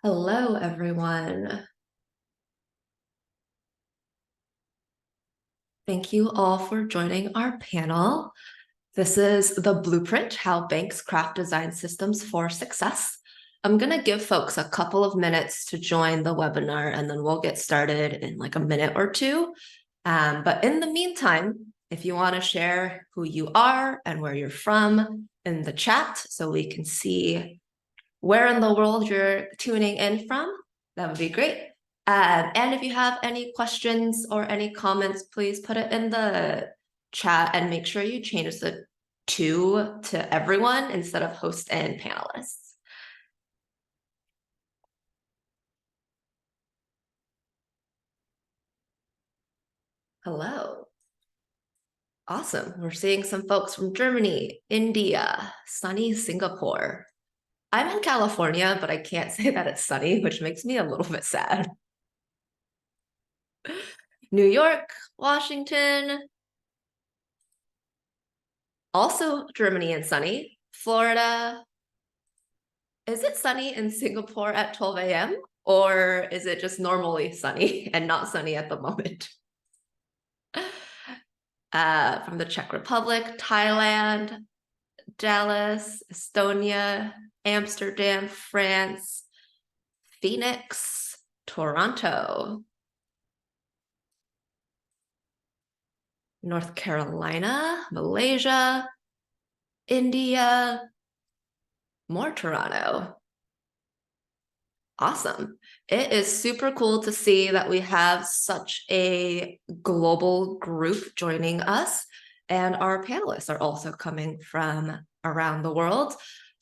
Hello, everyone. Thank you all for joining our panel. This is the blueprint, how banks craft design systems for success. I'm going to give folks a couple of minutes to join the webinar, and then we'll get started in like a minute or two. But in the meantime, if you want to share who you are and where you're from in the chat so we can see where in the world you're tuning in from, that would be great. And if you have any questions or any comments, please put it in the chat and make sure you change the to everyone instead of host and panelists. Hello. Awesome. We're seeing some folks from Germany, India, sunny Singapore. I'm in California, but I can't say that it's sunny, which makes me a little bit sad. New York, Washington, also Germany and sunny. Florida. Is it sunny in Singapore at 12 a.m. or is it just normally sunny and not sunny at the moment? From the Czech Republic, Thailand, Dallas, Estonia, Amsterdam, France, Phoenix, Toronto, North Carolina, Malaysia, India, more Toronto. Awesome. It is super cool to see that we have such a global group joining us, and our panelists are also coming from around the world.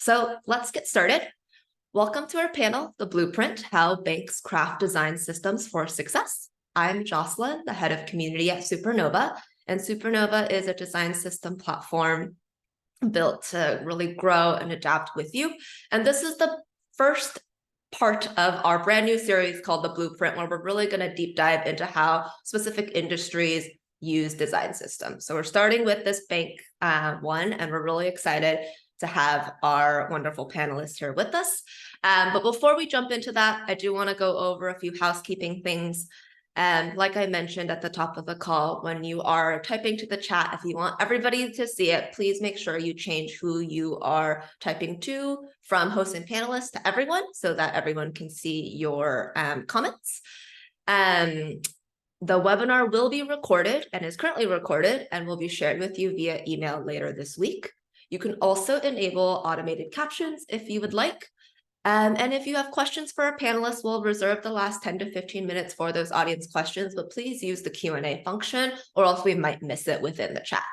So let's get started. Welcome to our panel, The Blueprint, How Banks Craft Design Systems for Success. I'm Jocelyn, the head of community at Supernova, and Supernova is a design system platform built to really grow and adapt with you. And this is the first part of our brand new series called The Blueprint, where we're really going to deep dive into how specific industries use design systems. So we're starting with this bank one, and we're really excited to have our wonderful panelists here with us. But before we jump into that, I do want to go over a few housekeeping things. Like I mentioned at the top of the call, when you are typing to the chat, if you want everybody to see it, please make sure you change who you are typing to from host and panelist to everyone so that everyone can see your comments. The webinar will be recorded and is currently recorded and will be shared with you via email later this week. You can also enable automated captions if you would like. And if you have questions for our panelists, we'll reserve the last 10 to 15 minutes for those audience questions, but please use the Q&A function or else we might miss it within the chat.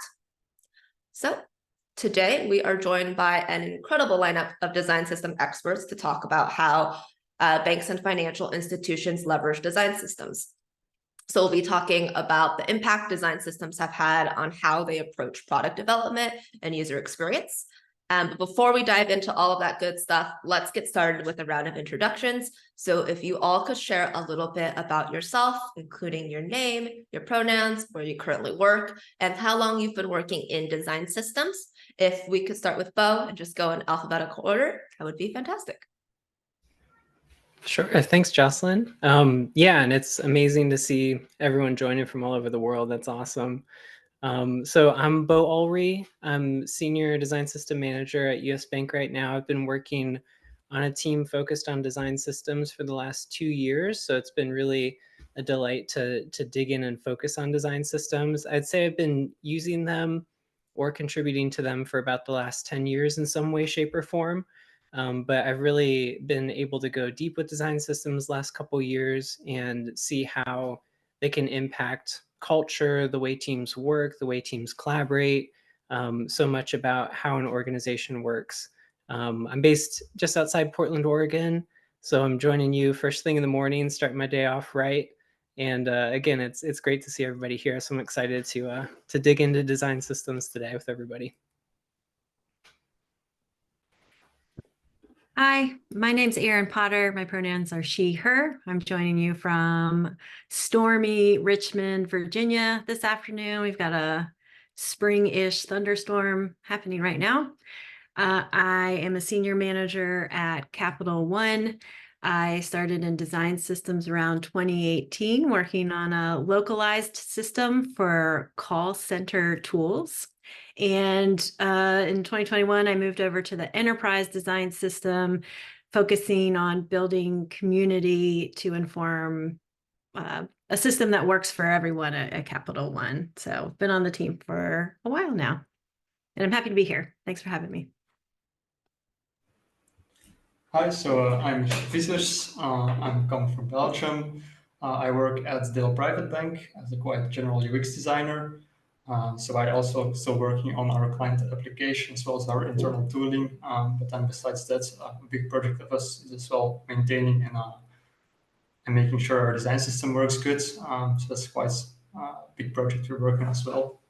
So today we are joined by an incredible lineup of design system experts to talk about how banks and financial institutions leverage design systems. So we'll be talking about the impact design systems have had on how they approach product development and user experience. But before we dive into all of that good stuff, let's get started with a round of introductions. So if you all could share a little bit about yourself, including your name, your pronouns, where you currently work, and how long you've been working in design systems. If we could start with Beau and just go in alphabetical order, that would be fantastic. Sure. Thanks, Jocelyn. Yeah, and it's amazing to see everyone joining from all over the world. That's awesome. So I'm Beau Ulrey. I'm Senior Design System Manager at US Bank right now. I've been working on a team focused on design systems for the last 2 years. So it's been really a delight to dig in and focus on design systems. I'd say I've been using them or contributing to them for about the last 10 years in some way, shape, or form. But I've really been able to go deep with design systems last couple years and see how they can impact culture, the way teams work, the way teams collaborate, so much about how an organization works. I'm based just outside Portland, Oregon, so I'm joining you first thing in the morning, starting my day off right. And again, it's great to see everybody here. So I'm excited to dig into design systems today with everybody. Hi, my name's Erin Potter. My pronouns are she, her. I'm joining you from stormy Richmond, Virginia this afternoon. We've got a spring-ish thunderstorm happening right now. I am a senior manager at Capital One. I started in design systems around 2018, working on a localized system for call center tools. And in 2021, I moved over to the enterprise design system, focusing on building community to inform a system that works for everyone at Capital One. So been on the team for a while now, and I'm happy to be here. Thanks for having me. Hi, so I'm Michiel Vissers. I'm coming from Belgium. I work at Delen Private Bank as a quite general UX designer. So I also still working on our client application as well as our internal tooling. But then besides that, a big project of us is as well maintaining and making sure our design system works good. So that's quite a big project we're working on as well.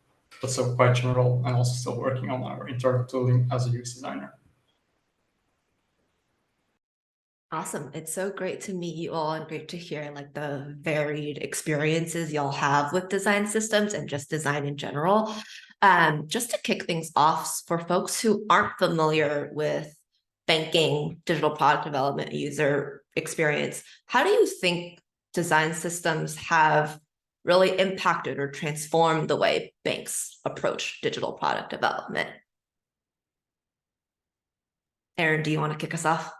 But so quite general, and also still working on our internal tooling as a UX designer. Awesome. It's so great to meet you all and great to hear like the varied experiences y'all have with design systems and just design in general. Just to kick things off, for folks who aren't familiar with banking, digital product development, user experience, how do you think design systems have really impacted or transformed the way banks approach digital product development? Erin, do you want to kick us off?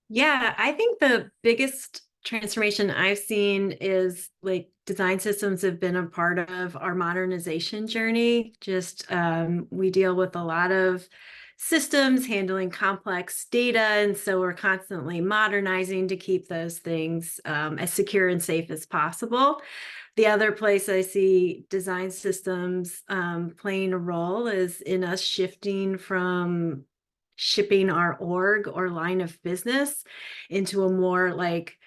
Yeah, I think the biggest transformation I've seen is like design systems have been a part of our modernization journey. Just we deal with a lot of systems handling complex data, and so we're constantly modernizing to keep those things as secure and safe as possible. The other place I see design systems playing a role is in us shifting from shipping our org or line of business into a more like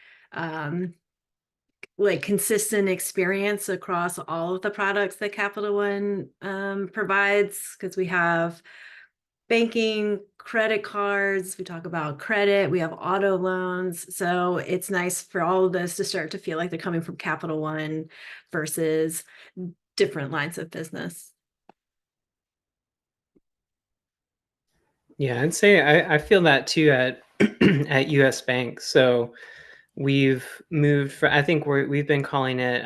consistent experience across all of the products that Capital One provides, because we have banking, credit cards, we talk about credit, we have auto loans. So it's nice for all of those to start to feel like they're coming from Capital One versus different lines of business. Yeah, I'd say I feel that too at at US Bank. So we've moved from, I think we've been calling it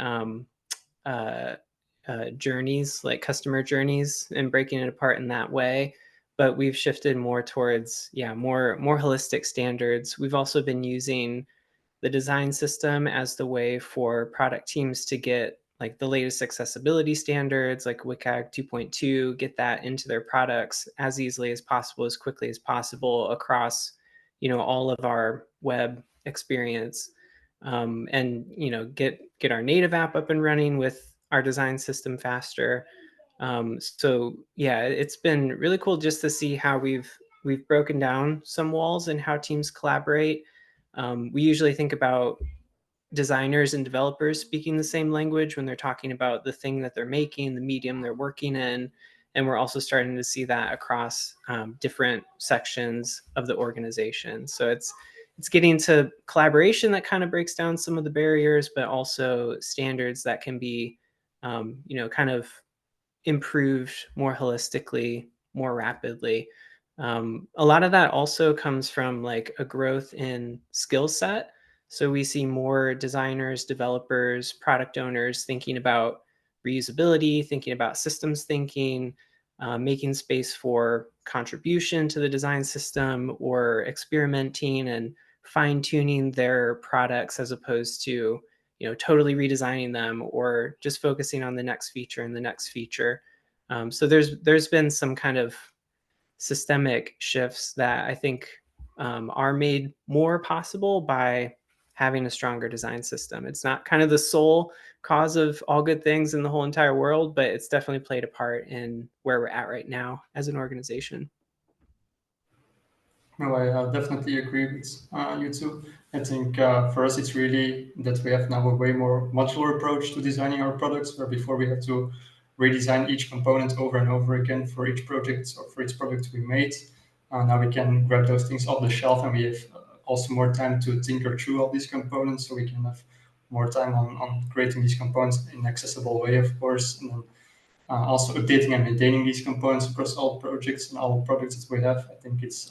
journeys, like customer journeys, and breaking it apart in that way. But we've shifted more towards, more holistic standards. We've also been using the design system as the way for product teams to get like the latest accessibility standards like WCAG 2.2, get that into their products as easily as possible, as quickly as possible across, all of our web experience, and, get our native app up and running with our design system faster. So yeah, it's been really cool just to see how we've broken down some walls and how teams collaborate. We usually think about designers and developers speaking the same language when they're talking about the thing that they're making, the medium they're working in. And we're also starting to see that across different sections of the organization. So it's getting to collaboration that kind of breaks down some of the barriers, but also standards that can be, kind of improved more holistically, more rapidly. A lot of that also comes from like a growth in skill set. So we see more designers, developers, product owners thinking about reusability, thinking about systems thinking, making space for contribution to the design system, or experimenting and fine tuning their products as opposed to, totally redesigning them or just focusing on the next feature and the next feature. So there's been some kind of systemic shifts that I think are made more possible by having a stronger design system. It's not kind of the sole cause of all good things in the whole entire world, but it's definitely played a part in where we're at right now as an organization. No, I definitely agree with you two. I think for us, it's really that we have now a way more modular approach to designing our products, where before we had to redesign each component over and over again for each project or for each product we made. Now we can grab those things off the shelf, and we have also more time to tinker through all these components, so we can have more time on creating these components in an accessible way, of course, and then also updating and maintaining these components across all projects and all products that we have. I think it's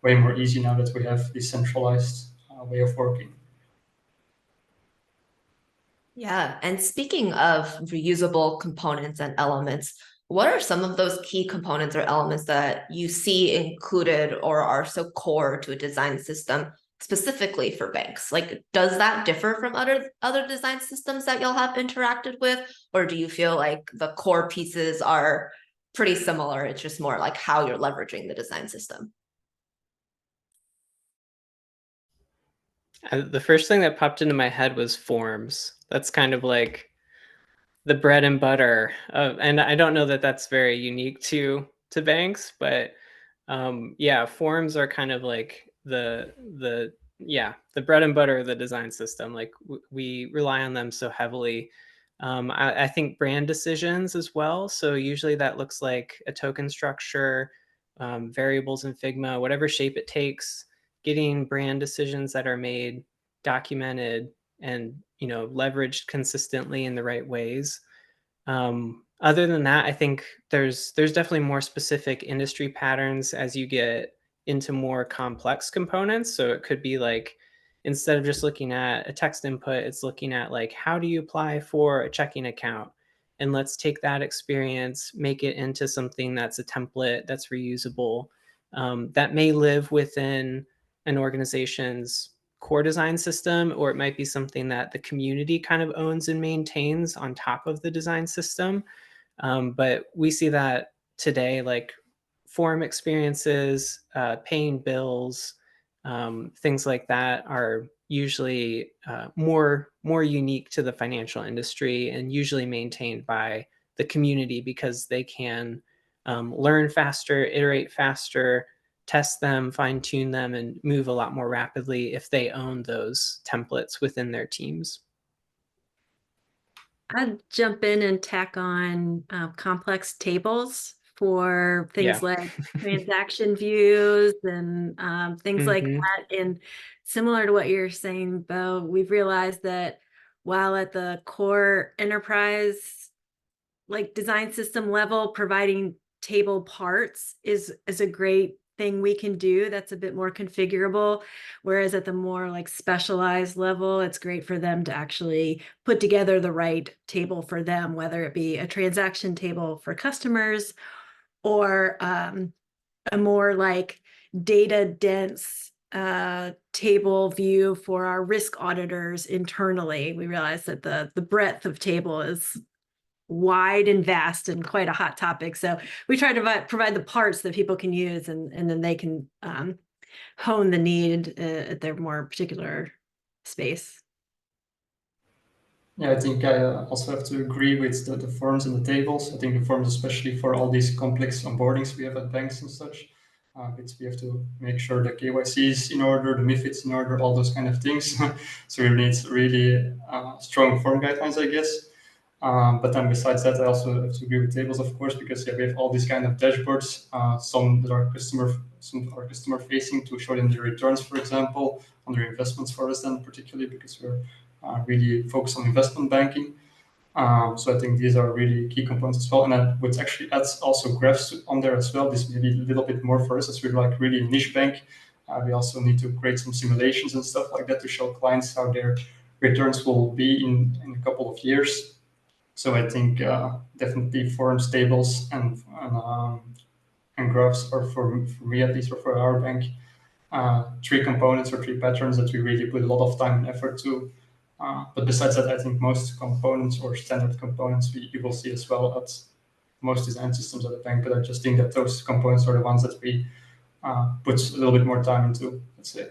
way more easy now that we have these centralized way of working. Yeah, and speaking of reusable components and elements, what are some of those key components or elements that you see included or are so core to a design system specifically for banks? Like, does that differ from other design systems that y'all have interacted with, or do you feel like the core pieces are pretty similar? It's just more like how you're leveraging the design system. The first thing that popped into my head was forms. That's kind of like the bread and butter of, and I don't know that that's very unique to banks, but yeah, forms are kind of like the bread and butter of the design system. Like we rely on them so heavily. I think brand decisions as well. So usually that looks like a token structure, variables in Figma, whatever shape it takes, getting brand decisions that are made, documented, and leveraged consistently in the right ways. Other than that, I think there's definitely more specific industry patterns as you get into more complex components. So it could be like, instead of just looking at a text input, it's looking at like, how do you apply for a checking account? And let's take that experience, make it into something that's a template that's reusable, that may live within an organization's core design system, or it might be something that the community kind of owns and maintains on top of the design system. But we see that today, like forum experiences, paying bills, things like that are usually more unique to the financial industry and usually maintained by the community because they can learn faster, iterate faster, test them, fine tune them, and move a lot more rapidly if they own those templates within their teams. I'd jump in and tack on complex tables for things like transaction views and things like that. And similar to what you're saying, Beau, we've realized that while at the core enterprise like design system level, providing table parts is a great thing we can do that's a bit more configurable, whereas at the more like specialized level, it's great for them to actually put together the right table for them, whether it be a transaction table for customers or a more like data dense table view for our risk auditors internally. We realize that the breadth of table is wide and vast and quite a hot topic. So we try to provide the parts that people can use and then they can hone the need at their more particular space. Yeah, I think I also have to agree with the forms and the tables. I think the forms, especially for all these complex onboardings we have at banks and such, we have to make sure the KYC is in order, the MiFID's in order, all those kind of things. So we need really strong form guidelines, I guess. But then besides that, I also have to agree with tables, of course, because we have all these kind of dashboards, some that are customer facing to show them the returns, for example, on their investments for us then particularly because we're really focused on investment banking. So I think these are really key components as well. And then which actually adds also graphs on there as well. This may be a little bit more for us as we're like really a niche bank. We also need to create some simulations and stuff like that to show clients how their returns will be in a couple of years. So I think definitely forms, tables, and graphs are for me at least, or for our bank, three components or three patterns that we really put a lot of time and effort to. But besides that, I think most components or standard components you will see as well at most design systems at the bank. But I just think that those components are the ones that we put a little bit more time into, let's say.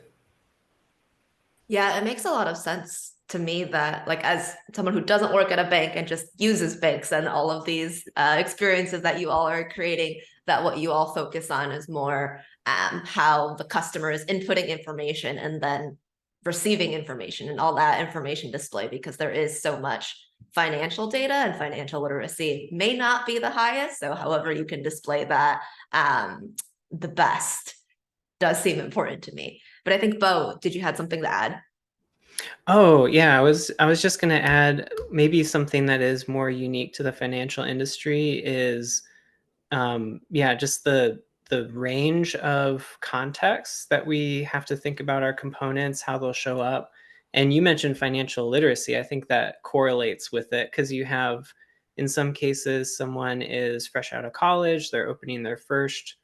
Yeah, it makes a lot of sense to me that, like, as someone who doesn't work at a bank and just uses banks and all of these experiences that you all are creating, that what you all focus on is more how the customer is inputting information and then receiving information and all that information display, because there is so much financial data and financial literacy may not be the highest. So however you can display that the best does seem important to me. But I think, Beau, did you have something to add? Oh, yeah, I was just going to add maybe something that is more unique to the financial industry is just the the range of contexts that we have to think about our components, how they'll show up. And you mentioned financial literacy. I think that correlates with it because you have, in some cases, someone is fresh out of college, they're opening their first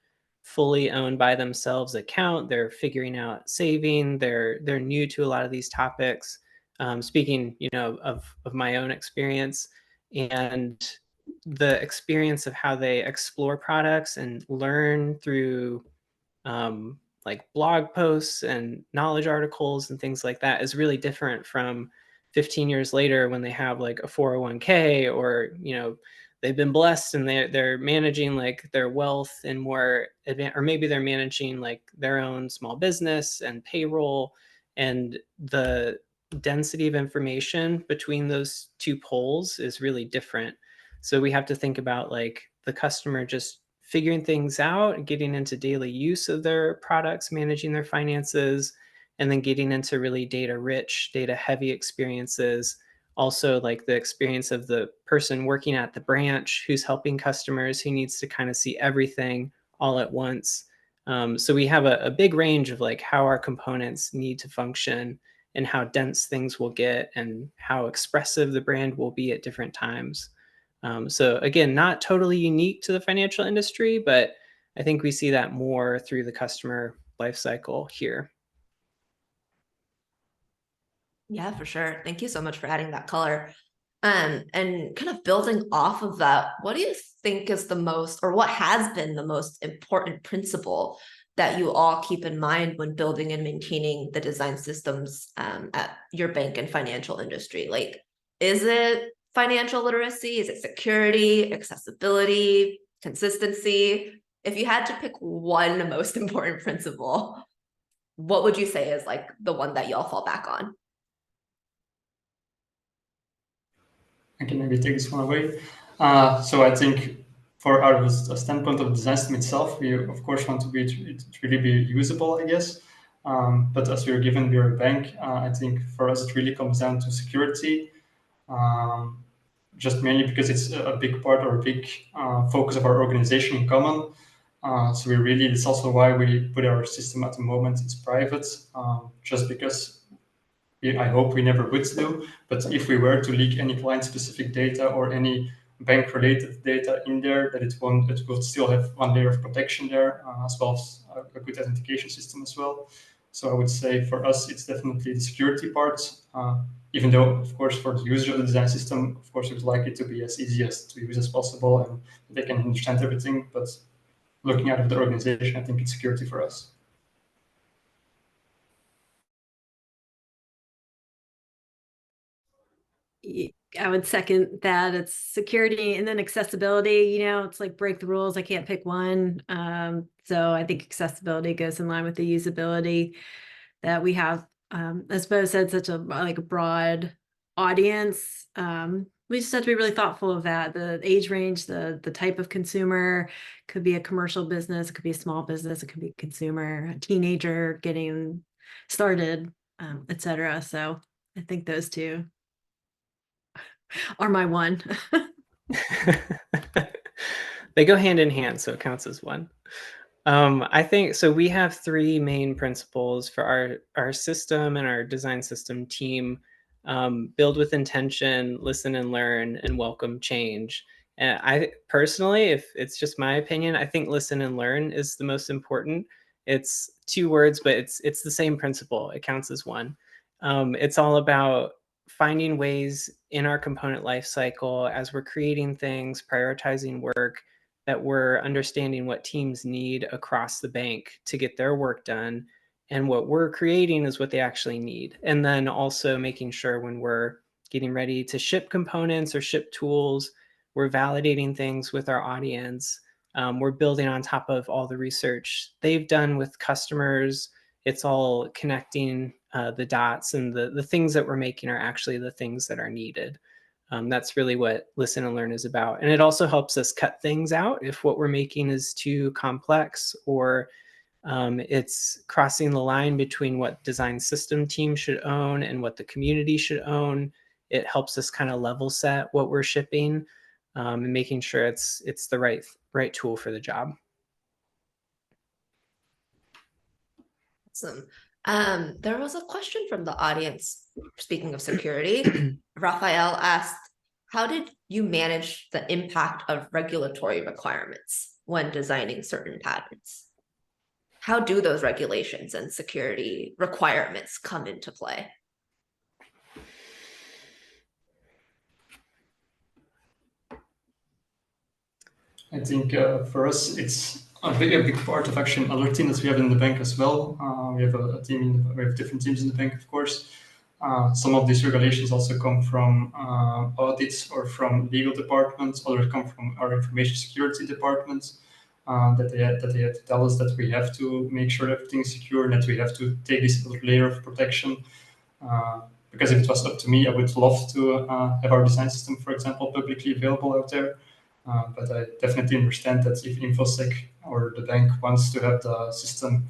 fully owned by themselves account, they're figuring out saving, they're new to a lot of these topics. Speaking, of my own experience, and the experience of how they explore products and learn through like blog posts and knowledge articles and things like that is really different from 15 years later when they have like a 401k, or they've been blessed and they're managing like their wealth and more advanced, or maybe they're managing like their own small business and payroll, and the density of information between those two poles is really different. So we have to think about like the customer just figuring things out, getting into daily use of their products, managing their finances, and then getting into really data rich, data heavy experiences. Also, like the experience of the person working at the branch who's helping customers, who needs to kind of see everything all at once. So we have a big range of like how our components need to function and how dense things will get and how expressive the brand will be at different times. So again, not totally unique to the financial industry, but I think we see that more through the customer lifecycle here. Yeah, for sure. Thank you so much for adding that color. And kind of building off of that, what do you think is the most, or what has been the most important principle that you all keep in mind when building and maintaining the design systems at your bank and financial industry? Like, is it financial literacy? Is it security, accessibility, consistency? If you had to pick one most important principle, what would you say is like the one that y'all fall back on? I can maybe take this one away. So I think out of a standpoint of the design system itself, we of course want it to really be usable, I guess. But as we're a bank, I think for us it really comes down to security, just mainly because it's a big part or a big focus of our organization in common. So that's also why we put our system at the moment, it's private, just because I hope we never would do, but if we were to leak any client-specific data or any bank-related data in there, that it will still have one layer of protection there, as well as a good authentication system as well. So I would say for us, it's definitely the security part, even though, of course, for the user of the design system, of course, we would like it to be as easy to use as possible and they can understand everything. But looking out of the organization, I think it's security for us. I would second that. It's security and then accessibility. It's like break the rules. I can't pick one. So I think accessibility goes in line with the usability that we have. As Beau said, such a broad audience. We just have to be really thoughtful of that. The age range, the type of consumer, could be a commercial business, it could be a small business, it could be a consumer, a teenager getting started, etc. So I think those two are my one. They go hand in hand, so it counts as one. I think so. We have three main principles for our system and our design system team: build with intention, listen and learn, and welcome change. And I personally, if it's just my opinion, I think listen and learn is the most important. It's two words, but it's the same principle. It counts as one. It's all about finding ways in our component life cycle as we're creating things, prioritizing work, that we're understanding what teams need across the bank to get their work done, and what we're creating is what they actually need. And then also making sure when we're getting ready to ship components or ship tools, we're validating things with our audience. We're building on top of all the research they've done with customers. It's all connecting the dots, and the things that we're making are actually the things that are needed. That's really what listen and learn is about. And it also helps us cut things out if what we're making is too complex, or it's crossing the line between what design system team should own and what the community should own. It helps us kind of level set what we're shipping, and making sure it's the right tool for the job. Awesome. There was a question from the audience, speaking of security. Raphael asked, how did you manage the impact of regulatory requirements when designing certain patterns? How do those regulations and security requirements come into play? I think for us, it's a big part of actually another team that we have in the bank as well. We have a team, we have different teams in the bank, of course. Some of these regulations also come from audits or from legal departments. Others come from our information security departments. That they had to tell us that we have to make sure everything is secure and that we have to take this layer of protection. Because if it was up to me, I would love to have our design system, for example, publicly available out there. But I definitely understand that if InfoSec or the bank wants to have the system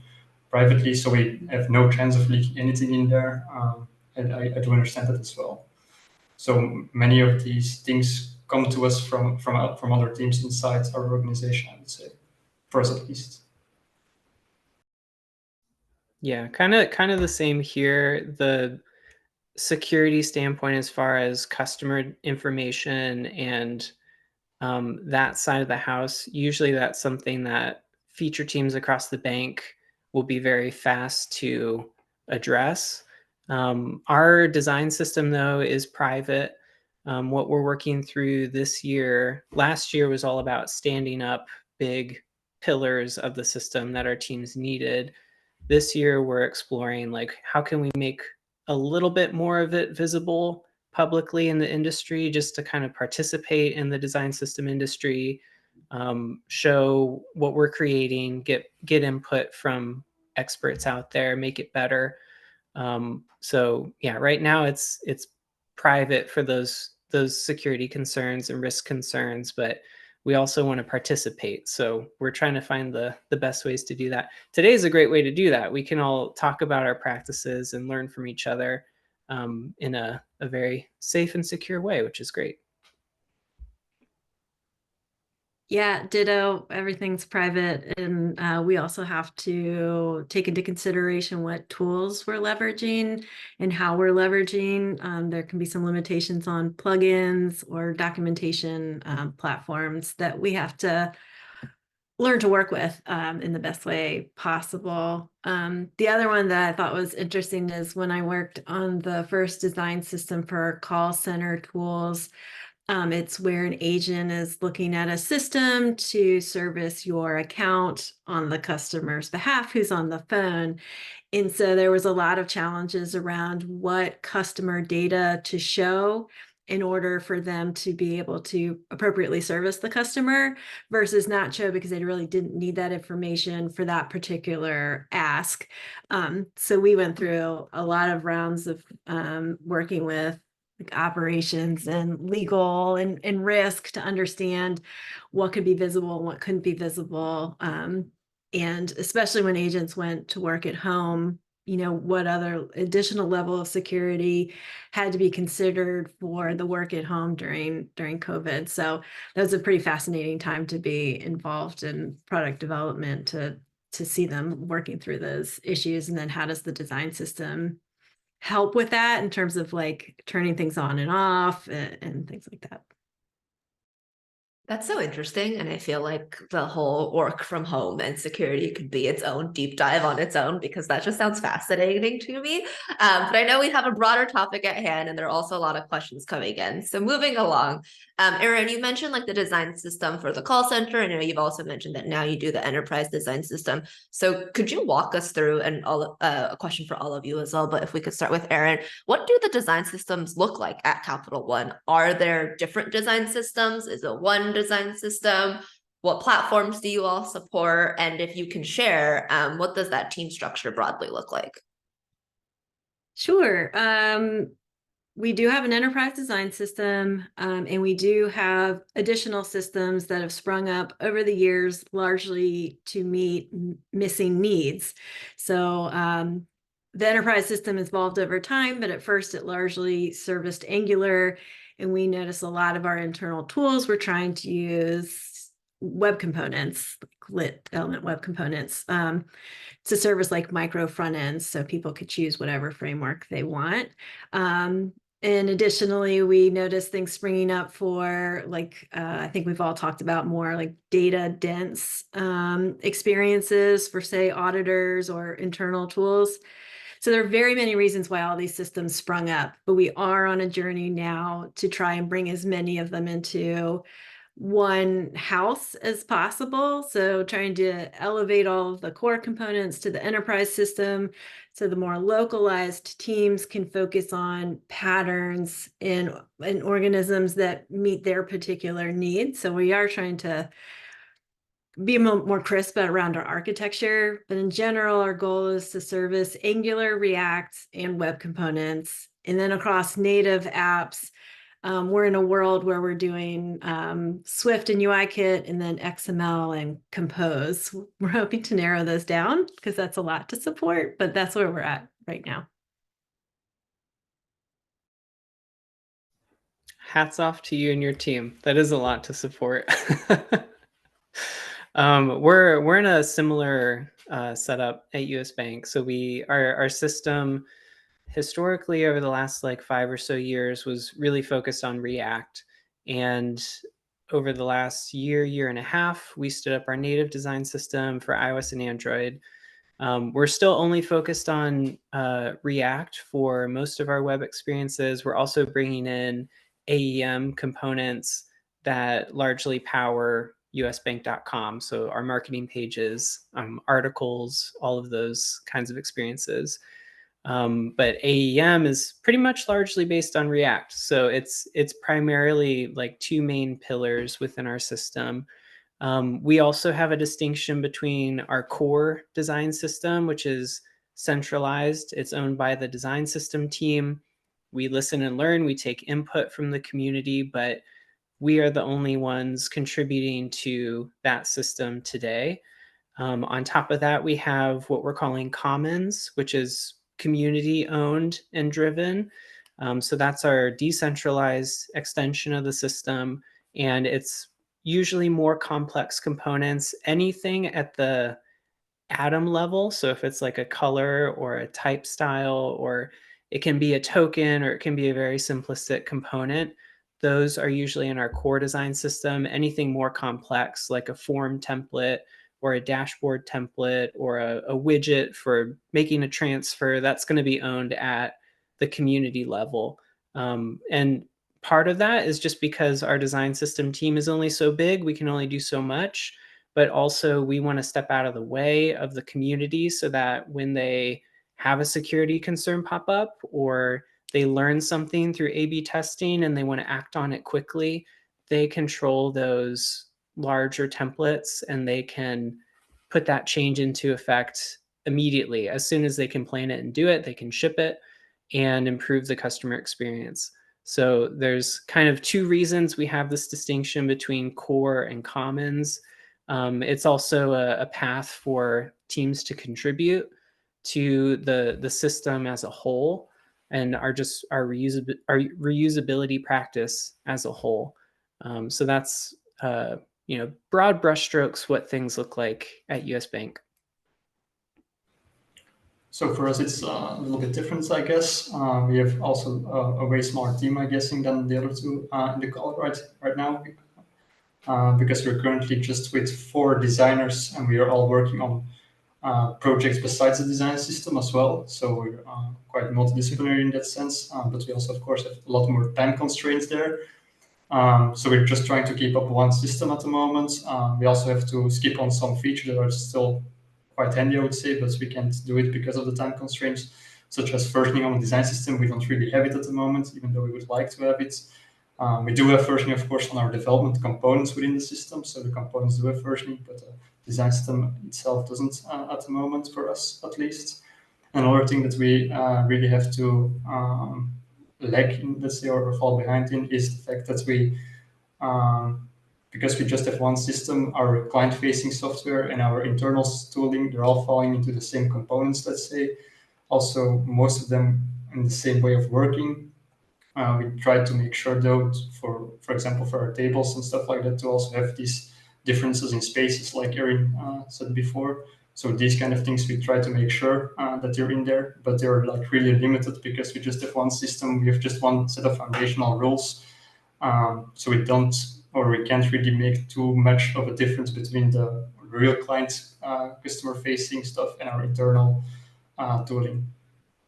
privately, so we have no chance of leaking anything in there, and I do understand that as well. So many of these things come to us from other teams inside our organization, I would say, for us at least. Yeah, kind of the same here. The security standpoint as far as customer information and that side of the house, usually that's something that feature teams across the bank will be very fast to address. Our design system, though, is private. What we're working through this year, last year was all about standing up big pillars of the system that our teams needed. This year, we're exploring like how can we make a little bit more of it visible publicly in the industry, just to kind of participate in the design system industry, show what we're creating, get input from experts out there, make it better. So yeah, right now it's private for those security concerns and risk concerns, but we also want to participate. So we're trying to find the best ways to do that. Today is a great way to do that. We can all talk about our practices and learn from each other in a very safe and secure way, which is great. Yeah, ditto. Everything's private. And we also have to take into consideration what tools we're leveraging and how we're leveraging. There can be some limitations on plugins or documentation platforms that we have to learn to work with in the best way possible. The other one that I thought was interesting is when I worked on the first design system for our call center tools. It's where an agent is looking at a system to service your account on the customer's behalf who's on the phone. And so there was a lot of challenges around what customer data to show in order for them to be able to appropriately service the customer versus not show because they really didn't need that information for that particular ask. So we went through a lot of rounds of working with operations and legal and risk to understand what could be visible and what couldn't be visible. And especially when agents went to work at home, what other additional level of security had to be considered for the work at home during COVID. So that was a pretty fascinating time to be involved in product development to see them working through those issues. And then how does the design system help with that in terms of like turning things on and off and things like that. That's so interesting. And I feel like the whole work from home and security could be its own deep dive on its own, because that just sounds fascinating to me. But I know we have a broader topic at hand, and there are also a lot of questions coming in. So moving along, Erin, you mentioned like the design system for the call center. And I know you've also mentioned that now you do the enterprise design system. So could you walk us through, and a question for all of you as well, but if we could start with Erin, what do the design systems look like at Capital One? Are there different design systems? Is it one design system? What platforms do you all support? And if you can share, what does that team structure broadly look like? Sure. We do have an enterprise design system, and we do have additional systems that have sprung up over the years, largely to meet missing needs. So the enterprise system evolved over time, but at first it largely serviced Angular. And we noticed a lot of our internal tools were trying to use web components, like lit element web components. To service like micro front ends, so people could choose whatever framework they want. And additionally, we noticed things springing up for like, I think we've all talked about more like data dense experiences for say auditors or internal tools. So there are very many reasons why all these systems sprung up, but we are on a journey now to try and bring as many of them into one house as possible. So trying to elevate all of the core components to the enterprise system, so the more localized teams can focus on patterns and organisms that meet their particular needs. So we are trying to be more crisp around our architecture, but in general, our goal is to service Angular, React, and web components. And then across native apps, we're in a world where we're doing Swift and UIKit and then XML and Compose. We're hoping to narrow those down because that's a lot to support, but that's where we're at right now. Hats off to you and your team. That is a lot to support. We're in a similar setup at US Bank. So our system historically over the last like 5 or so years was really focused on React. And over the last year and a half, we stood up our native design system for iOS and Android. We're still only focused on React for most of our web experiences. We're also bringing in AEM components that largely power usbank.com. So our marketing pages, articles, all of those kinds of experiences. But AEM is pretty much largely based on React. So it's primarily like 2 main pillars within our system. We also have a distinction between our core design system, which is centralized. It's owned by the design system team. We listen and learn. We take input from the community, but we are the only ones contributing to that system today. On top of that, we have what we're calling Commons, which is community owned and driven. So that's our decentralized extension of the system. And it's usually more complex components, anything at the atom level. So if it's like a color or a type style, or it can be a token, or it can be a very simplistic component, those are usually in our core design system. Anything more complex, like a form template or a dashboard template or a widget for making a transfer, that's going to be owned at the community level. And part of that is just because our design system team is only so big, we can only do so much. But also we want to step out of the way of the community so that when they have a security concern pop up, or they learn something through A/B testing and they want to act on it quickly, they control those larger templates and they can put that change into effect immediately. As soon as they can plan it and do it, they can ship it and improve the customer experience. So there's kind of 2 reasons we have this distinction between core and commons. It's also a path for teams to contribute to the system as a whole, and our reusability practice as a whole. So that's broad brushstrokes what things look like at US Bank. So for us, it's a little bit different, I guess. We have also a way smaller team, I'm guessing, than the other 2 in the call right now, because we're currently just with 4 designers, and we are all working on projects besides the design system as well. So we're quite multidisciplinary in that sense, but we also, of course, have a lot more time constraints there. So we're just trying to keep up one system at the moment. We also have to skip on some features that are still quite handy, I would say, but we can't do it because of the time constraints, such as versioning on the design system. We don't really have it at the moment, even though we would like to have it. We do have versioning, of course, on our development components within the system. So the components do have versioning, but the design system itself doesn't at the moment, for us at least. Another thing that we really have to lack in, let's say, or fall behind in, is the fact that we, because we just have one system, our client-facing software and our internal tooling, they're all falling into the same components, let's say. Also, most of them in the same way of working. We try to make sure, though, for example, for our tables and stuff like that, to also have these differences in spaces, like Erin said before. So these kind of things we try to make sure that they're in there, but they're like really limited because we just have one system. We have just one set of foundational rules. So we don't, or we can't really make too much of a difference between the real client customer facing stuff and our internal tooling.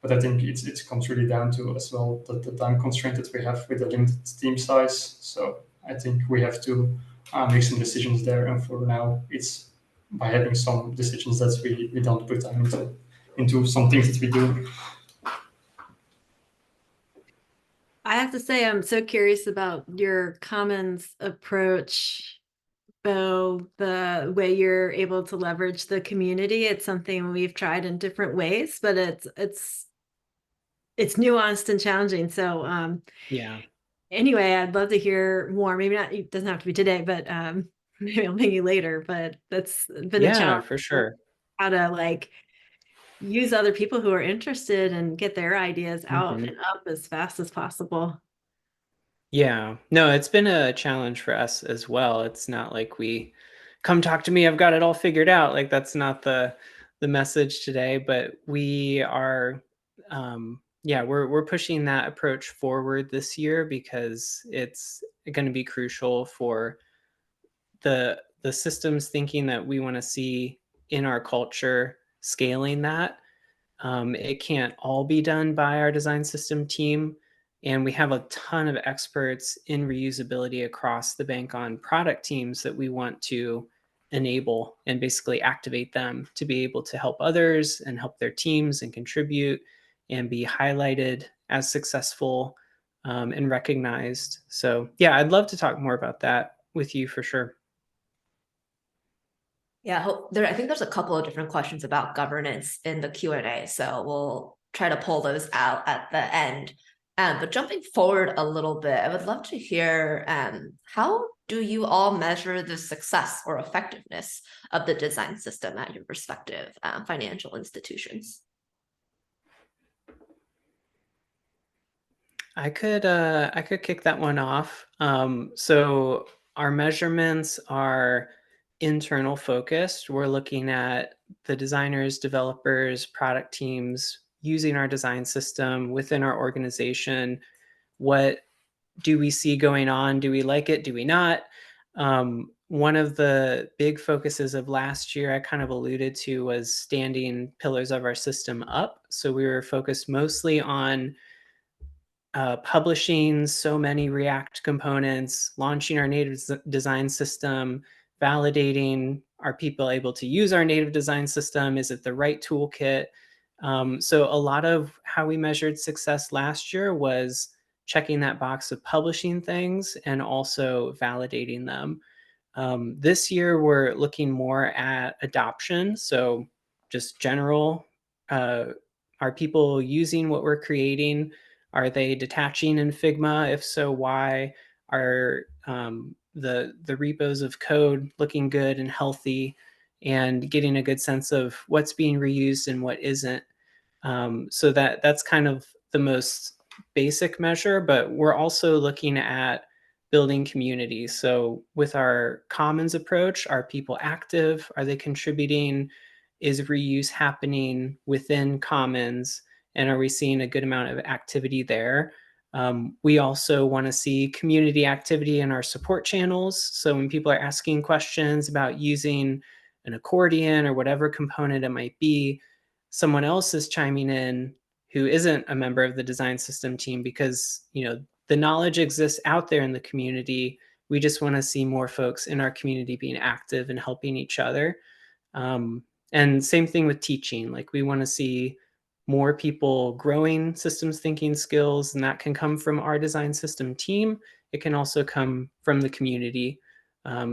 But I think it comes really down to as well the time constraint that we have with the limited team size. So I think we have to make some decisions there. And for now, it's by having some decisions that we don't put time into some things that we do. I have to say, I'm so curious about your commons approach, Beau, the way you're able to leverage the community. It's something we've tried in different ways, but it's nuanced and challenging. So Yeah. anyway, I'd love to hear more. Maybe not, it doesn't have to be today, but maybe I'll maybe later. But that's been a Yeah, challenge, for sure. how to like use other people who are interested and get their ideas out Mhm. and up as fast as possible. Yeah. No, it's been a challenge for us as well. It's not like we come talk to me, I've got it all figured out. Like that's not the message today, but we are yeah, we're pushing that approach forward this year because it's going to be crucial for the systems thinking that we want to see in our culture, scaling that. It can't all be done by our design system team. And we have a ton of experts in reusability across the bank on product teams that we want to enable and basically activate them to be able to help others and help their teams and contribute and be highlighted as successful and recognized. So yeah, I'd love to talk more about that with you for sure. Yeah, I think there's a couple of different questions about governance in the Q&A, so we'll try to pull those out at the end. But jumping forward a little bit, I would love to hear how do you all measure the success or effectiveness of the design system at your respective financial institutions? I could kick that one off. So our measurements are internal focused. We're looking at the designers, developers, product teams using our design system within our organization. What do we see going on? Do we like it? Do we not? One of the big focuses of last year I kind of alluded to was standing pillars of our system up. So we were focused mostly on publishing so many React components, launching our native design system, validating, are people able to use our native design system? Is it the right toolkit? So a lot of how we measured success last year was checking that box of publishing things and also validating them. This year, we're looking more at adoption. So just general, are people using what we're creating? Are they detaching in Figma? If so, why? Are the repos of code looking good and healthy, and getting a good sense of what's being reused and what isn't? So that's kind of the most basic measure, but we're also looking at building community. So with our commons approach, are people active? Are they contributing? Is reuse happening within commons? And are we seeing a good amount of activity there? We also want to see community activity in our support channels. So when people are asking questions about using an accordion or whatever component it might be, someone else is chiming in who isn't a member of the design system team, because the knowledge exists out there in the community. We just want to see more folks in our community being active and helping each other. And same thing with teaching. Like we want to see more people growing systems thinking skills, and that can come from our design system team. It can also come from the community.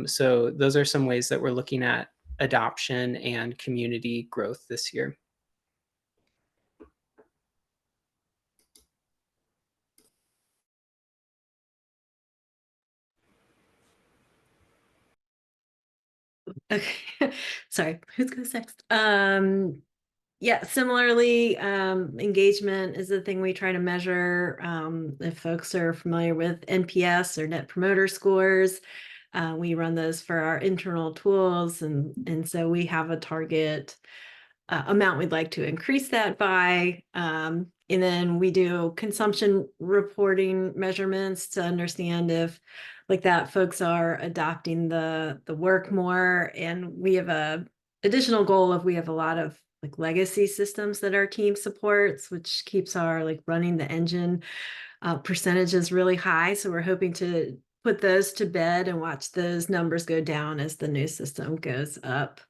So those are some ways that we're looking at adoption and community growth this year. Okay, sorry, who's goes next? Yeah, similarly, engagement is the thing we try to measure. If folks are familiar with NPS or Net Promoter Scores, We run those for our internal tools, and so we have a target amount we'd like to increase that by. And then we do consumption reporting measurements to understand if like that folks are adopting the work more. And we have a additional goal of we have a lot of like legacy systems that our team supports, which keeps our like running the engine percentages really high. So we're hoping to put those to bed and watch those numbers go down as the new system goes up.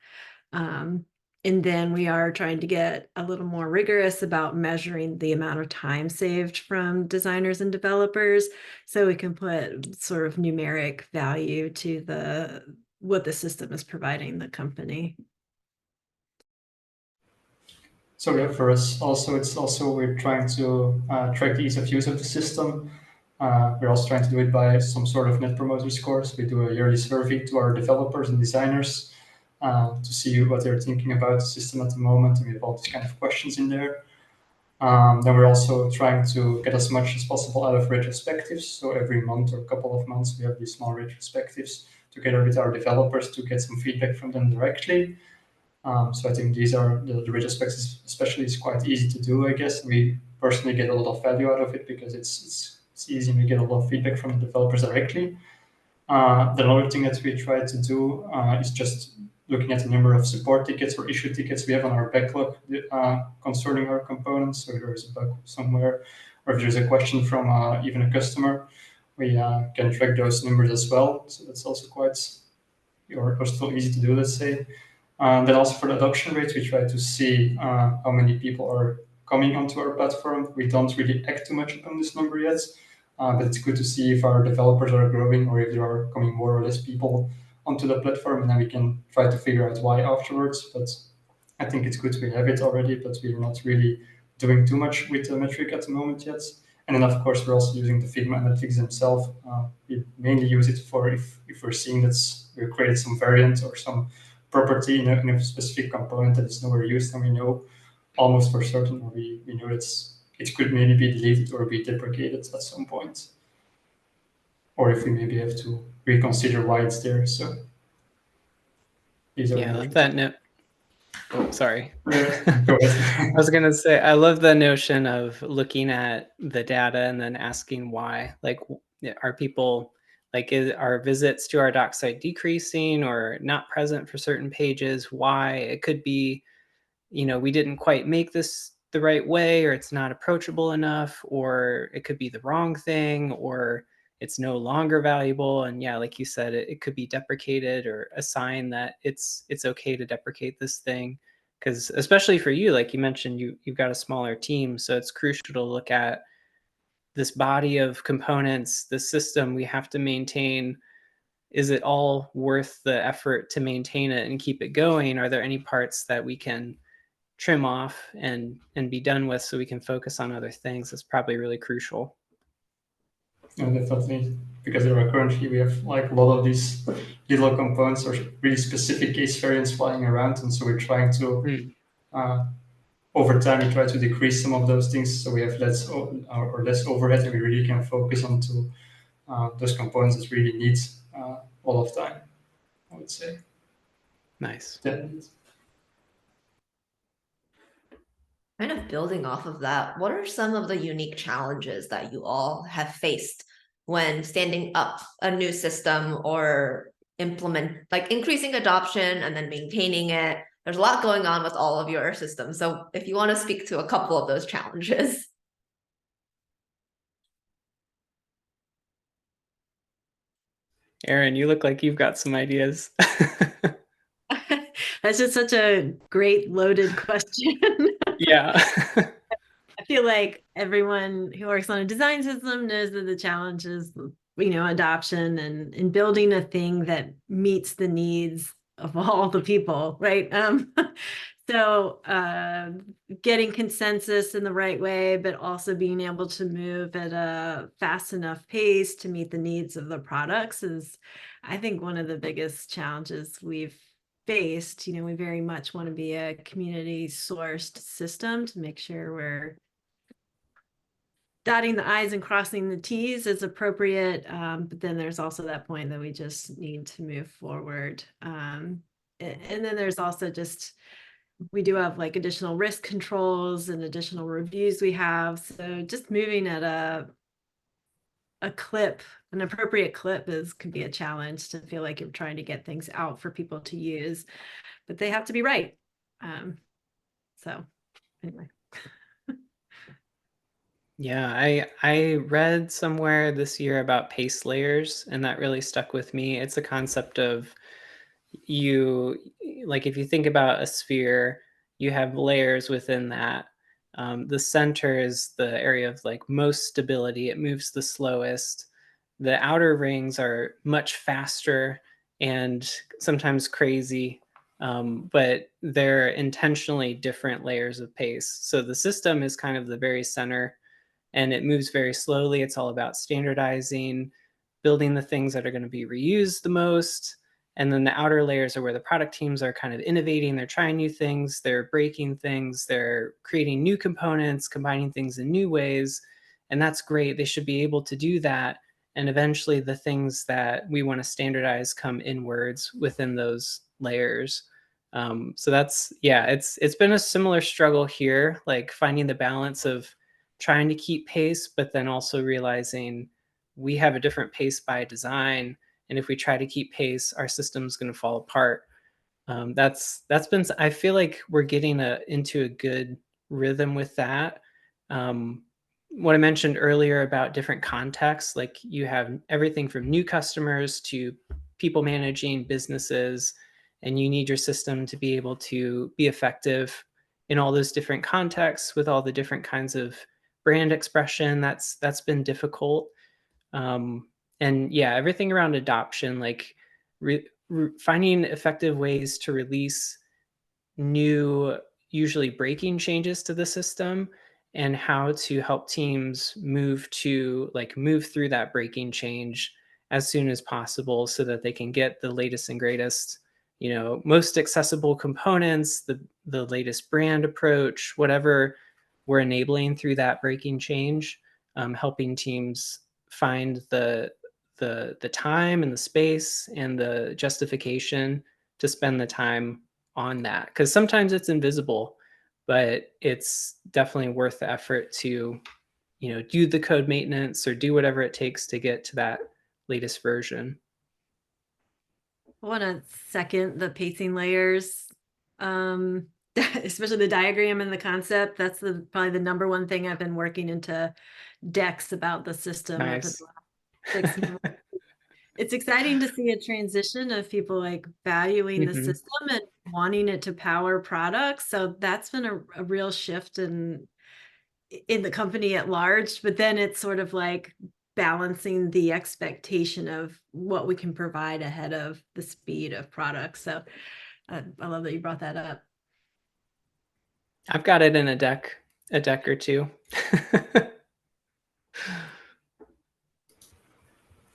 And then we are trying to get a little more rigorous about measuring the amount of time saved from designers and developers, so we can put sort of numeric value to what the system is providing the company. So yeah, for us also, we're trying to track the ease of use of the system. We're also trying to do it by some sort of net promoter scores. We do a yearly survey to our developers and designers to see what they're thinking about the system at the moment, and we have all these kind of questions in there. Then we're also trying to get as much as possible out of retrospectives. So every month or a couple of months, we have these small retrospectives together with our developers to get some feedback from them directly. So I think these are the retrospectives, especially, is quite easy to do, I guess. We personally get a lot of value out of it because it's easy and we get a lot of feedback from the developers directly. The other thing that we try to do is just looking at the number of support tickets or issue tickets we have on our backlog concerning our components. So if there's a bug somewhere, or if there's a question from even a customer, we can track those numbers as well. So that's also quite, or still easy to do, let's say. Then also for the adoption rate, we try to see how many people are coming onto our platform. We don't really act too much upon this number yet, but it's good to see if our developers are growing or if there are coming more or less people onto the platform, and then we can try to figure out why afterwards. But I think it's good we have it already, but we're not really doing too much with the metric at the moment yet. And then of course we're also using the Figma analytics themselves. We mainly use it for if we're seeing that we've created some variant or some property in a specific component that is nowhere used, and we know almost for certain, or we know that it could maybe be deleted or be deprecated at some point, or if we maybe have to reconsider why it's there. So these are Yeah, I love that note. Oh, sorry. Go ahead. I was going to say, I love the notion of looking at the data and then asking why. Like, are people, like, are visits to our doc site decreasing or not present for certain pages? Why? It could be, we didn't quite make this the right way, or it's not approachable enough, or it could be the wrong thing, or it's no longer valuable. And yeah, like you said, it could be deprecated, or a sign that it's okay to deprecate this thing. Because especially for you, like you mentioned, you've got a smaller team, so it's crucial to look at this body of components, the system we have to maintain. Is it all worth the effort to maintain it and keep it going? Are there any parts that we can trim off and be done with so we can focus on other things? That's probably really crucial. Yeah, definitely, because there are currently, we have like a lot of these little components or really specific case variants flying around, and so we're trying to over time we try to decrease some of those things so we have less overhead, and we really can focus on to those components that really need a lot of time, I would say. Nice. Yeah. Kind of building off of that, what are some of the unique challenges that you all have faced when standing up a new system or increasing adoption and then maintaining it? There's a lot going on with all of your systems. So if you want to speak to a couple of those challenges. Erin, you look like you've got some ideas. That's just such a great loaded question. Yeah. I feel like everyone who works on a design system knows that the challenge is, adoption and building a thing that meets the needs of all the people, right? So getting consensus in the right way, but also being able to move at a fast enough pace to meet the needs of the products is, I think, one of the biggest challenges we've faced. We very much want to be a community sourced system to make sure we're dotting the I's and crossing the T's is appropriate. But then there's also that point that we just need to move forward. And then there's also just, we do have like additional risk controls and additional reviews we have. So just moving at a clip, an appropriate clip can be a challenge to feel like you're trying to get things out for people to use, but they have to be right. So anyway. Yeah, I read somewhere this year about pace layers, and that really stuck with me. It's a concept of like if you think about a sphere, you have layers within that. The center is the area of like most stability. It moves the slowest. The outer rings are much faster and sometimes crazy, but they're intentionally different layers of pace. So the system is kind of the very center, and it moves very slowly. It's all about standardizing, building the things that are going to be reused the most. And then the outer layers are where the product teams are kind of innovating. They're trying new things, they're breaking things, they're creating new components, combining things in new ways. And that's great. They should be able to do that. And eventually the things that we want to standardize come inwards within those layers. So that's, yeah, it's been a similar struggle here, like finding the balance of trying to keep pace, but then also realizing we have a different pace by design. And if we try to keep pace, our system's going to fall apart. That's been, I feel like we're getting into a good rhythm with that. What I mentioned earlier about different contexts, like you have everything from new customers to people managing businesses, and you need your system to be able to be effective in all those different contexts with all the different kinds of brand expression. That's been difficult. And yeah, everything around adoption, like finding effective ways to release new, usually breaking changes to the system, and how to help teams move through that breaking change as soon as possible so that they can get the latest and greatest, most accessible components, the latest brand approach, whatever we're enabling through that breaking change, helping teams find the time and the space and the justification to spend the time on that, because sometimes it's invisible, but it's definitely worth the effort to do the code maintenance or do whatever it takes to get to that latest version. I want to second the pacing layers, especially the diagram and the concept. That's probably the number one thing I've been working into decks about the system. Nice. Over the last 6 months. It's exciting to see a transition of people like valuing the system and wanting it to power products. So that's been a real shift in the company at large. But then it's sort of like balancing the expectation of what we can provide ahead of the speed of products. So I love that you brought that up. I've got it in a deck or two.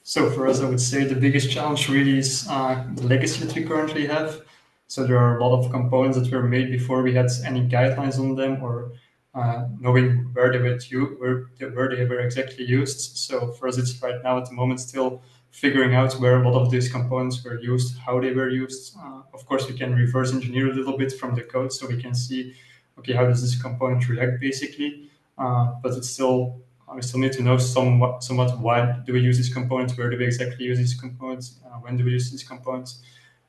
So for us, I would say the biggest challenge really is the legacy that we currently have. So there are a lot of components that were made before we had any guidelines on them, or knowing where they were exactly used. So for us, it's right now at the moment still figuring out where a lot of these components were used, how they were used. Of course, we can reverse engineer a little bit from the code, so we can see, okay, how does this component react basically? But it's still, we still need to know somewhat why do we use these components, where do we exactly use these components, when do we use these components.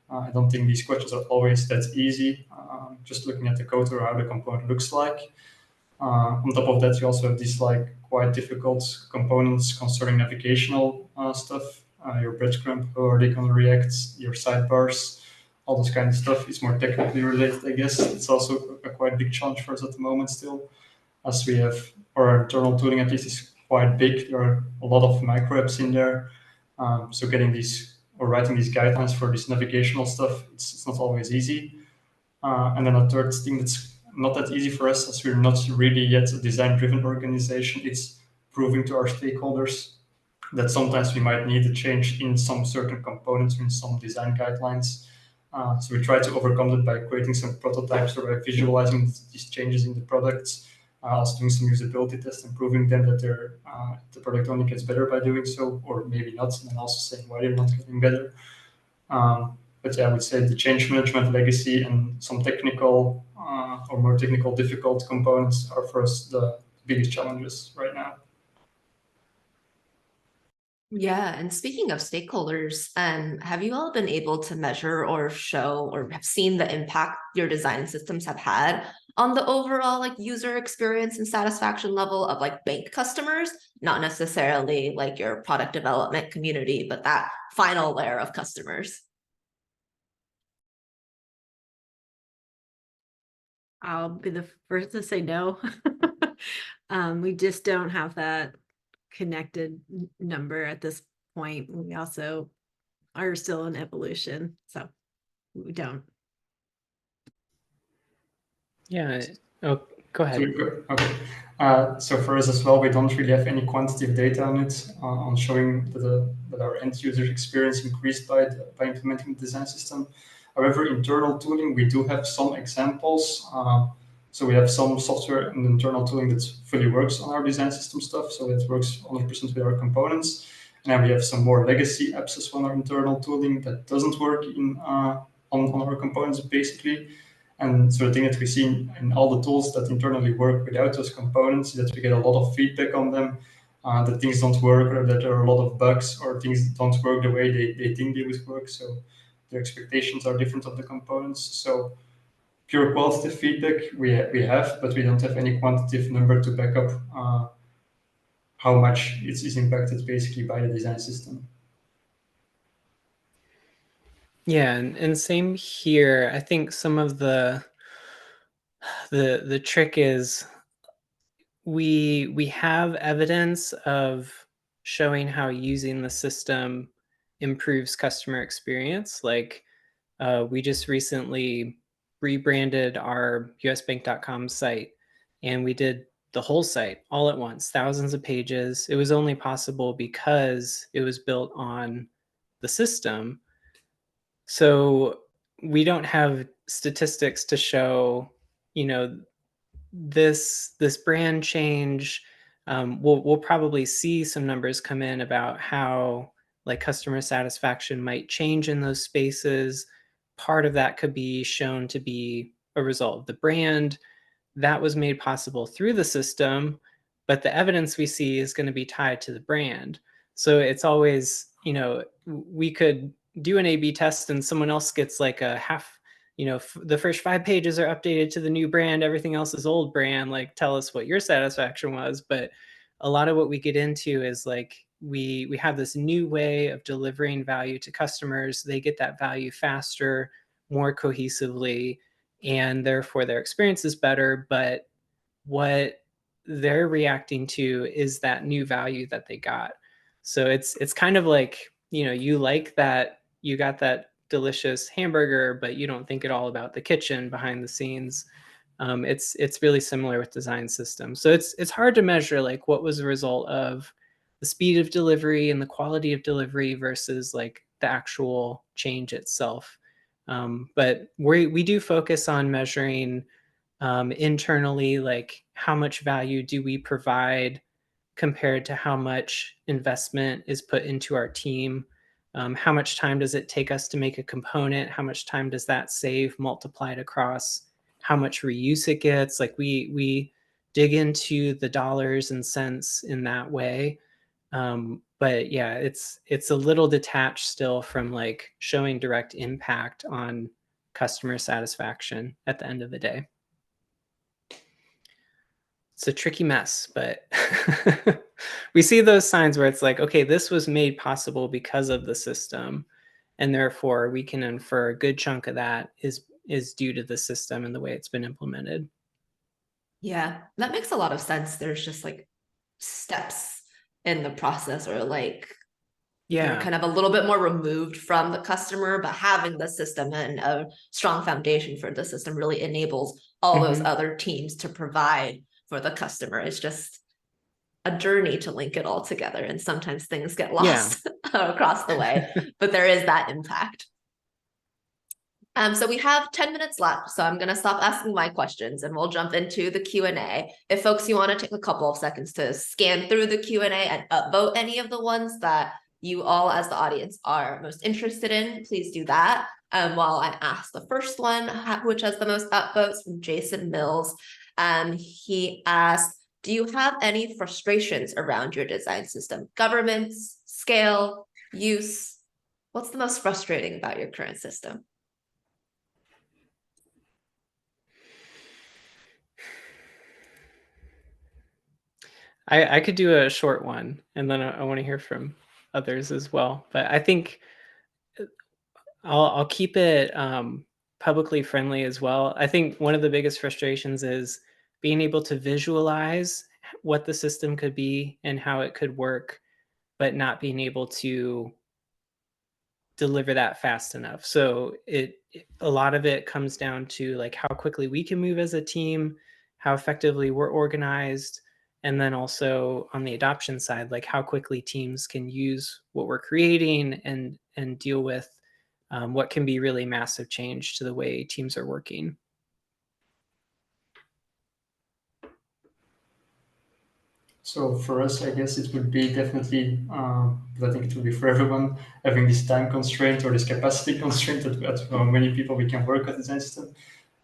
I don't think these questions are always that easy, just looking at the code or how the component looks like. On top of that, you also have these like quite difficult components concerning navigational stuff, your breadcrumb, how are they going to react, your sidebars, all this kind of stuff is more technically related, I guess. It's also a quite big challenge for us at the moment still, as we have, our internal tooling at least is quite big. There are a lot of micro apps in there. So getting these or writing these guidelines for this navigational stuff, it's not always easy. And then a third thing that's not that easy for us, as we're not really yet a design-driven organization, it's proving to our stakeholders that sometimes we might need a change in some certain components or in some design guidelines. So we try to overcome that by creating some prototypes or by visualizing these changes in the products, also doing some usability tests and proving them that the product only gets better by doing so, or maybe not, and then also saying why they're not getting better. But yeah, I would say the change management legacy and some technical or more technical difficult components are for us the biggest challenges right now. Yeah, and speaking of stakeholders, have you all been able to measure or show or have seen the impact your design systems have had on the overall like user experience and satisfaction level of like bank customers? Not necessarily like your product development community, but that final layer of customers. I'll be the first to say no. We just don't have that connected number at this point. We also are still in evolution, so we don't. Yeah. Oh, go ahead. Okay. So for us as well, we don't really have any quantitative data on it, on showing that our end user experience increased by implementing the design system. However, internal tooling, we do have some examples. So we have some software and internal tooling that fully works on our design system stuff. So it works 100% with our components. And then we have some more legacy apps as well on our internal tooling that doesn't work on our components, basically. And so the thing that we see in all the tools that internally work without those components is that we get a lot of feedback on them, that things don't work or that there are a lot of bugs or things don't work the way they think they would work. So their expectations are different of the components. So pure qualitative feedback we have, but we don't have any quantitative number to back up how much it is impacted basically by the design system. Yeah, and same here. I think some of the trick is we have evidence of showing how using the system improves customer experience. Like we just recently rebranded our usbank.com site, and we did the whole site all at once, thousands of pages. It was only possible because it was built on the system. So we don't have statistics to show, this brand change. We'll probably see some numbers come in about how like customer satisfaction might change in those spaces. Part of that could be shown to be a result of the brand that was made possible through the system, but the evidence we see is going to be tied to the brand. So it's always, we could do an A/B test and someone else gets like a half, the first 5 pages are updated to the new brand, everything else is old brand, like tell us what your satisfaction was. But a lot of what we get into is like, we have this new way of delivering value to customers. They get that value faster, more cohesively, and therefore their experience is better. But what they're reacting to is that new value that they got. So it's kind of like, you like that you got that delicious hamburger, but you don't think at all about the kitchen behind the scenes. It's really similar with design systems. So it's hard to measure like what was the result of the speed of delivery and the quality of delivery versus like the actual change itself. But we do focus on measuring internally, like how much value do we provide compared to how much investment is put into our team. How much time does it take us to make a component? How much time does that save multiplied across how much reuse it gets? Like we dig into the dollars and cents in that way. But yeah, it's a little detached still from like showing direct impact on customer satisfaction at the end of the day. It's a tricky mess, but we see those signs where it's like, okay, this was made possible because of the system, and therefore we can infer a good chunk of that is due to the system and the way it's been implemented. Yeah, that makes a lot of sense. There's just like steps in the process, or like they're kind of a little bit more removed from the customer, but having the system and a strong foundation for the system really enables all those other teams to provide for the customer. It's just a journey to link it all together, and sometimes things get lost across the way, but there is that impact. So we have 10 minutes left, so I'm going to stop asking my questions and we'll jump into the Q&A. If folks, you want to take a couple of seconds to scan through the Q&A and upvote any of the ones that you all as the audience are most interested in, please do that. While I ask the first one, which has the most upvotes, from Jason Mills. He asked, do you have any frustrations around your design system? Governance, scale, use? What's the most frustrating about your current system? I could do a short one, and then I want to hear from others as well. But I think I'll keep it publicly friendly as well. I think one of the biggest frustrations is being able to visualize what the system could be and how it could work, but not being able to deliver that fast enough. So a lot of it comes down to like how quickly we can move as a team, how effectively we're organized, and then also on the adoption side, like how quickly teams can use what we're creating and deal with what can be really massive change to the way teams are working. So for us, I guess it would be definitely, but I think it would be for everyone, having this time constraint or this capacity constraint that how many people we can work at design system.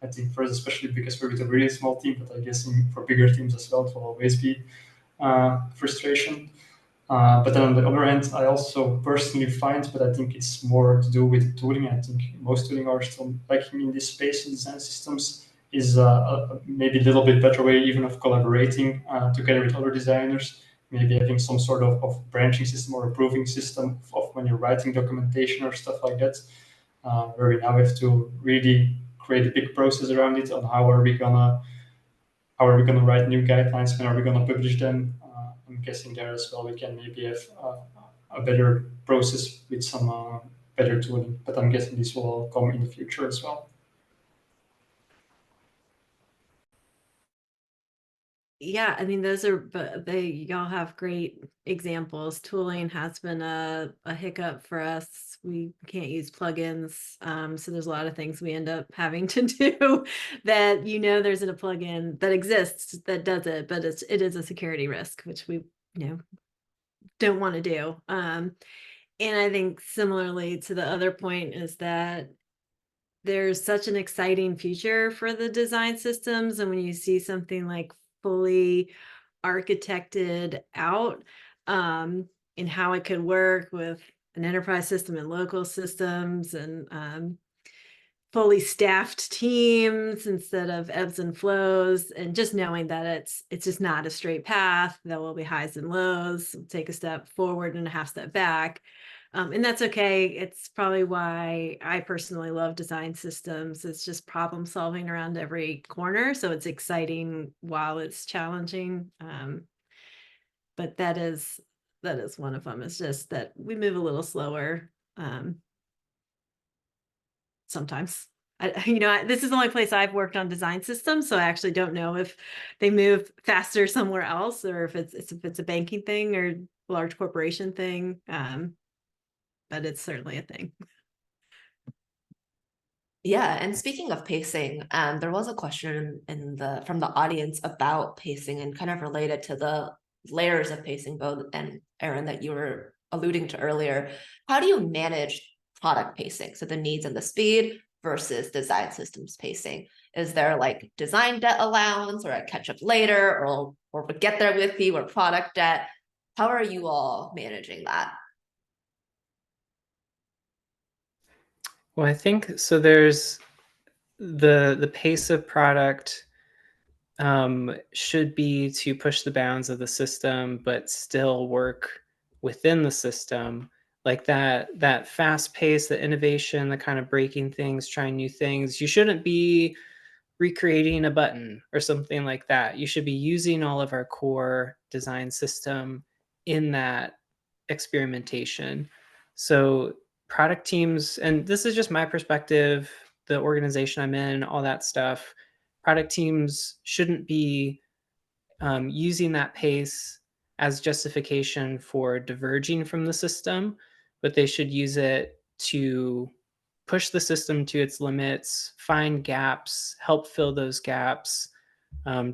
I think for us, especially because we're with a really small team, but I guess for bigger teams as well, it will always be frustration. But then on the other hand, I also personally find, but I think it's more to do with tooling. I think most tooling are still lacking in this space in design systems. Is maybe a little bit better way even of collaborating together with other designers, maybe having some sort of branching system or approving system of when you're writing documentation or stuff like that, where we now have to really create a big process around it on how are we gonna write new guidelines, when are we gonna publish them. I'm guessing there as well we can maybe have a better process with some better tooling, but I'm guessing this will all come in the future as well. Yeah, I mean, but y'all have great examples. Tooling has been a hiccup for us. We can't use plugins. So there's a lot of things we end up having to do that, there's a plugin that exists that does it, but it is a security risk, which we, don't want to do. And I think similarly to the other point is that there's such an exciting future for the design systems. And when you see something like fully architected out in how it could work with an enterprise system and local systems and fully staffed teams instead of ebbs and flows, and just knowing that it's just not a straight path. There will be highs and lows. Take a step forward and a half step back. And that's okay. It's probably why I personally love design systems. It's just problem solving around every corner. So it's exciting while it's challenging. But that is one of them. It's just that we move a little slower sometimes. This is the only place I've worked on design systems, so I actually don't know if they move faster somewhere else or if it's a banking thing or large corporation thing. But it's certainly a thing. Yeah, and speaking of pacing, there was a question from the audience about pacing and kind of related to the layers of pacing, Beau and Erin, that you were alluding to earlier. How do you manage product pacing, so the needs and the speed versus design systems pacing? Is there like design debt allowance or a catch up later or get there with you or product debt? How are you all managing that? Well, I think so. There's the pace of product should be to push the bounds of the system, but still work within the system. Like that fast pace, the innovation, the kind of breaking things, trying new things. You shouldn't be recreating a button or something like that. You should be using all of our core design system in that experimentation. So product teams, and this is just my perspective, the organization I'm in, all that stuff, product teams shouldn't be using that pace as justification for diverging from the system, but they should use it to push the system to its limits, find gaps, help fill those gaps,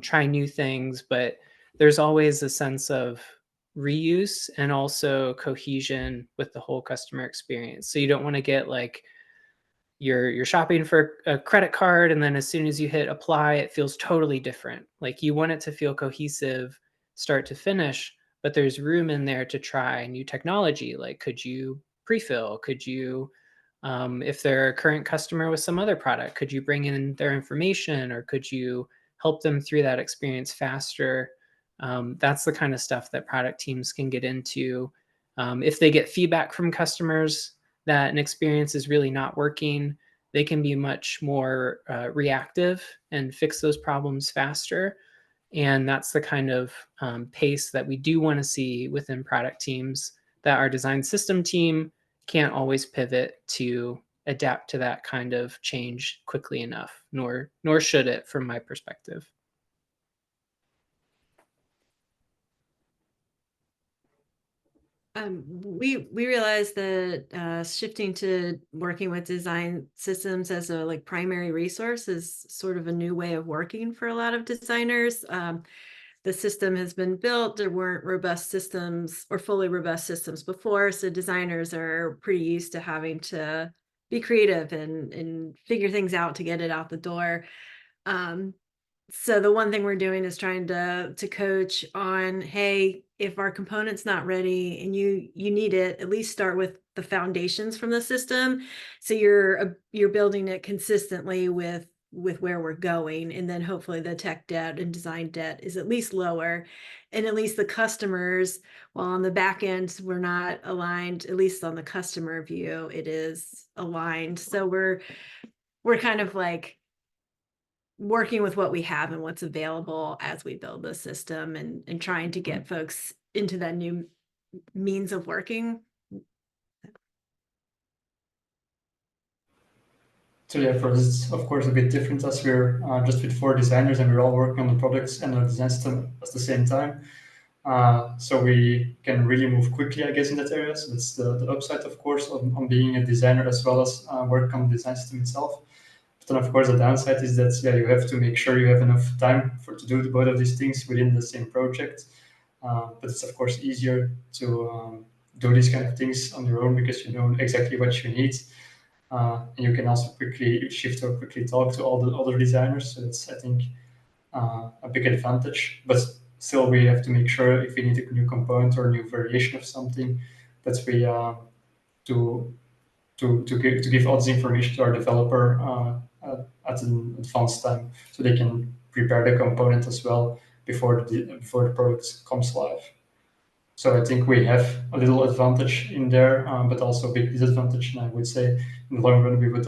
try new things, but there's always a sense of reuse and also cohesion with the whole customer experience. So you don't want to get like you're shopping for a credit card, and then as soon as you hit apply, it feels totally different. Like you want it to feel cohesive start to finish, but there's room in there to try new technology. Like, could you pre-fill? Could you, if they're a current customer with some other product, could you bring in their information, or could you help them through that experience faster? That's the kind of stuff that product teams can get into. If they get feedback from customers that an experience is really not working, they can be much more reactive and fix those problems faster. And that's the kind of pace that we do want to see within product teams, that our design system team can't always pivot to adapt to that kind of change quickly enough, nor should it from my perspective. We realized that shifting to working with design systems as a like primary resource is sort of a new way of working for a lot of designers. The system has been built. There weren't robust systems or fully robust systems before, so designers are pretty used to having to be creative and figure things out to get it out the door. So the one thing we're doing is trying to coach on, hey, if our component's not ready and you need it, at least start with the foundations from the system. So you're building it consistently with where we're going, and then hopefully the tech debt and design debt is at least lower, and at least the customers, while on the back end we're not aligned, at least on the customer view it is aligned. So we're kind of like working with what we have and what's available as we build the system, and trying to get folks into that new means of working. So yeah, for us, it's of course a bit different as we're just with 4 designers and we're all working on the products and the design system at the same time. So we can really move quickly, I guess, in that area. So that's the upside, of course, on being a designer as well as work on the design system itself. But then, of course, the downside is that you have to make sure you have enough time to do both of these things within the same project. But it's of course easier to do these kind of things on your own because you know exactly what you need. And you can also quickly shift or quickly talk to all the other designers. So that's, I think, a big advantage. But still, we have to make sure if we need a new component or a new variation of something, that we to give all this information to our developer at an advanced time, so they can prepare the component as well before the product comes live. So I think we have a little advantage in there, but also a big disadvantage. And I would say in the long run, we would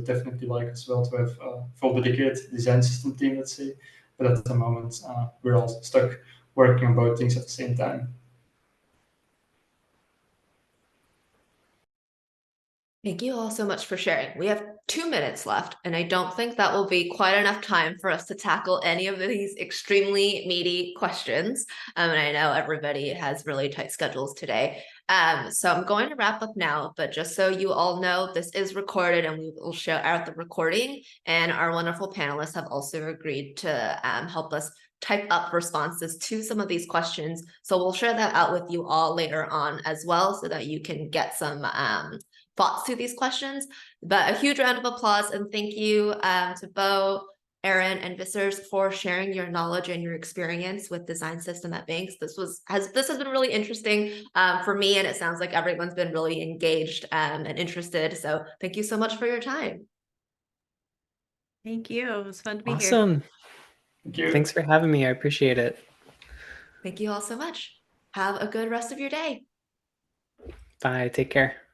definitely like as well to have a full dedicated design system team, let's say. But at the moment, we're all stuck working on both things at the same time. Thank you all so much for sharing. We have 2 minutes left, and I don't think that will be quite enough time for us to tackle any of these extremely meaty questions. And I know everybody has really tight schedules today. So I'm going to wrap up now, but just so you all know, this is recorded and we will share out the recording. And our wonderful panelists have also agreed to help us type up responses to some of these questions. So we'll share that out with you all later on as well, so that you can get some thoughts to these questions. But a huge round of applause and thank you to Beau, Erin, and Vissers for sharing your knowledge and your experience with design system at banks. This has been really interesting for me, and it sounds like everyone's been really engaged and interested. So thank you so much for your time. Thank you. It was fun to be here. Awesome. Thank you. Thanks for having me. I appreciate it. Thank you all so much. Have a good rest of your day. Bye. Take care.